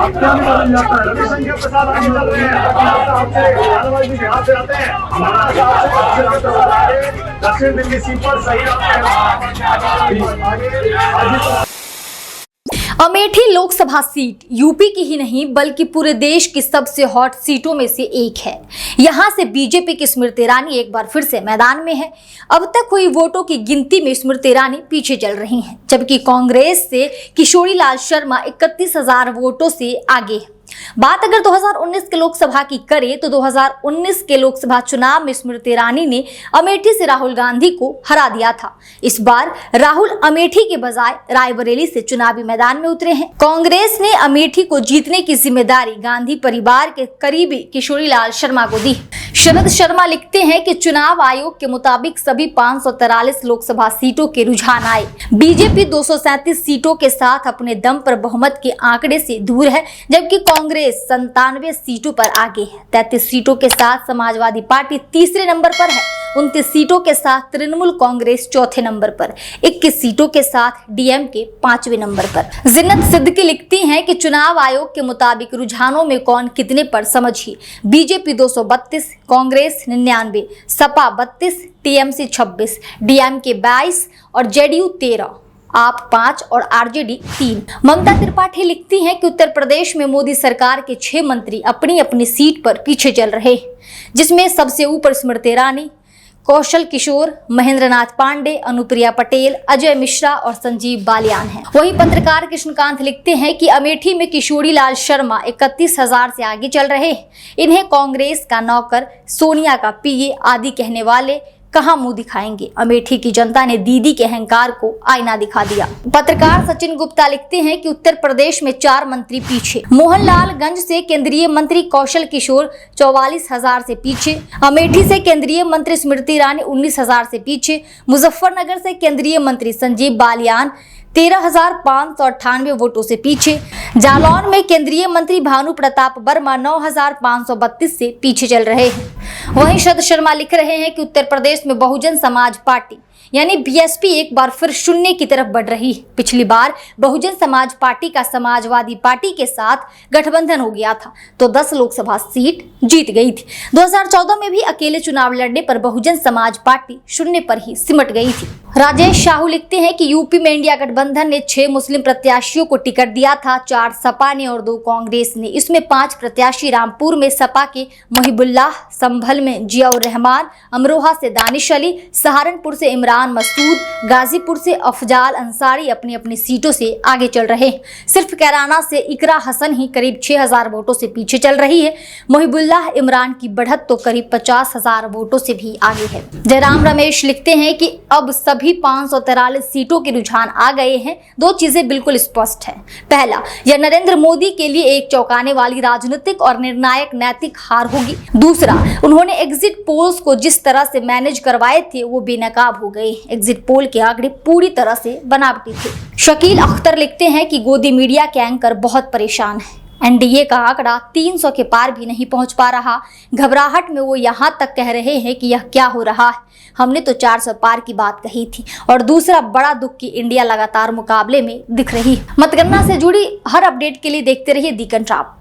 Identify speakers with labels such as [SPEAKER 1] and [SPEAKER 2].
[SPEAKER 1] क्या निकाला जाता है? रविशंकर प्रसाद आगे चल रहे हैं, आपसे बिहार से आते हैं, हमारा रविशंकर प्रसाद आगे दक्षिण दिल्ली सीट पर सही आगे।
[SPEAKER 2] अमेठी लोकसभा सीट यूपी की ही नहीं बल्कि पूरे देश की सबसे हॉट सीटों में से एक है। यहां से बीजेपी की स्मृति ईरानी एक बार फिर से मैदान में है। अब तक हुई वोटों की गिनती में स्मृति ईरानी पीछे चल रही हैं, जबकि कांग्रेस से किशोरी लाल शर्मा 31,000 वोटों से आगे है। बात अगर 2019 के लोकसभा की करें तो 2019 के लोकसभा चुनाव में स्मृति ईरानी ने अमेठी से राहुल गांधी को हरा दिया था। इस बार राहुल अमेठी के बजाय रायबरेली से चुनावी मैदान में उतरे हैं। कांग्रेस ने अमेठी को जीतने की जिम्मेदारी गांधी परिवार के करीबी किशोरी लाल शर्मा को दी। शरद शर्मा लिखते हैं कि चुनाव आयोग के मुताबिक सभी 543 लोकसभा सीटों के रुझान आए। बीजेपी 237 सीटों के साथ अपने दम पर बहुमत के आंकड़े से दूर है, जबकि कांग्रेस 97 सीटों पर आगे है। 33 सीटों के साथ समाजवादी पार्टी तीसरे नंबर पर है। 29 सीटों के साथ तृणमूल कांग्रेस चौथे नंबर पर, 21 सीटों के साथ डीएमके 5वें नंबर पर। जिन्नत सिद्दीकी लिखती हैं कि चुनाव आयोग के मुताबिक रुझानों में कौन कितने पर समझिए। BJP 232, Congress 99, Sapa 32, TMC 26, DMK 22 और जेडीयू 13, आप 5 और आरजेडी 3। ममता त्रिपाठी लिखती हैं कि उत्तर प्रदेश में मोदी सरकार के 6 मंत्री अपनी अपनी सीट पर पीछे चल रहे हैं, जिसमें सबसे ऊपर स्मृति ईरानी, कौशल किशोर, महेंद्र नाथ पांडे, अनुप्रिया पटेल, अजय मिश्रा और संजीव बालियान हैं। वहीं पत्रकार कृष्णकांत लिखते हैं कि अमेठी में किशोरी लाल शर्मा 31,000 से आगे चल रहे हैं। इन्हें कांग्रेस का नौकर, सोनिया का पीए आदि कहने वाले कहां मुंह दिखाएंगे। अमेठी की जनता ने दीदी के अहंकार को आईना दिखा दिया। पत्रकार सचिन गुप्ता लिखते हैं कि उत्तर प्रदेश में 4 मंत्री पीछे। मोहनलालगंज से केंद्रीय मंत्री कौशल किशोर 44,000 से पीछे। अमेठी से केंद्रीय मंत्री स्मृति ईरानी 19,000 से पीछे। मुजफ्फरनगर से केंद्रीय मंत्री संजीव बालियान 13,598 वोटों से पीछे। जालौन में केंद्रीय मंत्री भानु प्रताप वर्मा 9,532 से पीछे चल रहे हैं। वहीं शरद शर्मा लिख रहे हैं कि उत्तर प्रदेश में बहुजन समाज पार्टी यानी बीएसपी एक बार फिर शून्य की तरफ बढ़ रही है। पिछली बार बहुजन समाज पार्टी का समाजवादी पार्टी के साथ गठबंधन हो गया था तो 10 लोकसभा सीट जीत गई थी। 2014 में भी अकेले चुनाव लड़ने पर बहुजन समाज पार्टी शून्य पर ही सिमट गई थी। राजेश साहू लिखते हैं कि यूपी में इंडिया गठबंधन ने 6 मुस्लिम प्रत्याशियों को टिकट दिया था, 4 सपा ने और 2 कांग्रेस ने। इसमें 5 प्रत्याशी रामपुर में सपा के मुहिबुल्लाह, संभल में जियाउर रहमान, अमरोहा से दानिश अली, सहारनपुर से इमरान मसूद, गाजीपुर से अफजाल अंसारी अपनी अपनी सीटों से आगे चल रहे हैं। सिर्फ कैराना से इकरा हसन ही करीब 6,000 वोटों से पीछे चल रही है। मुहिबुल्लाह इमरान की बढ़त तो करीब 50,000 वोटों से भी आगे है। जयराम रमेश लिखते हैं कि अब सभी 543 सीटों के रुझान आ गए हैं। 2 चीजें बिल्कुल स्पष्ट हैं। पहला, यह नरेंद्र मोदी के लिए एक चौंकाने वाली राजनीतिक और निर्णायक नैतिक हार होगी। दूसरा, उन्होंने एग्जिट पोल्स को जिस तरह से मैनेज करवाए थे वो बेनकाब हो गए। एग्जिट पोल के आंकड़े पूरी तरह से बनावटी थे। शकील अख्तर लिखते हैं कि गोदी मीडिया के एंकर बहुत परेशान है। एनडीए का आंकड़ा 300 के पार भी नहीं पहुंच पा रहा। घबराहट में वो यहां तक कह रहे हैं कि यह क्या हो रहा है। हमने तो 400 पार की बात कही थी। और दूसरा बड़ा दुख की इंडिया लगातार मुकाबले में दिख रही है। मतगणना से जुड़ी हर अपडेट के लिए देखते रहिए दी कंट्राप।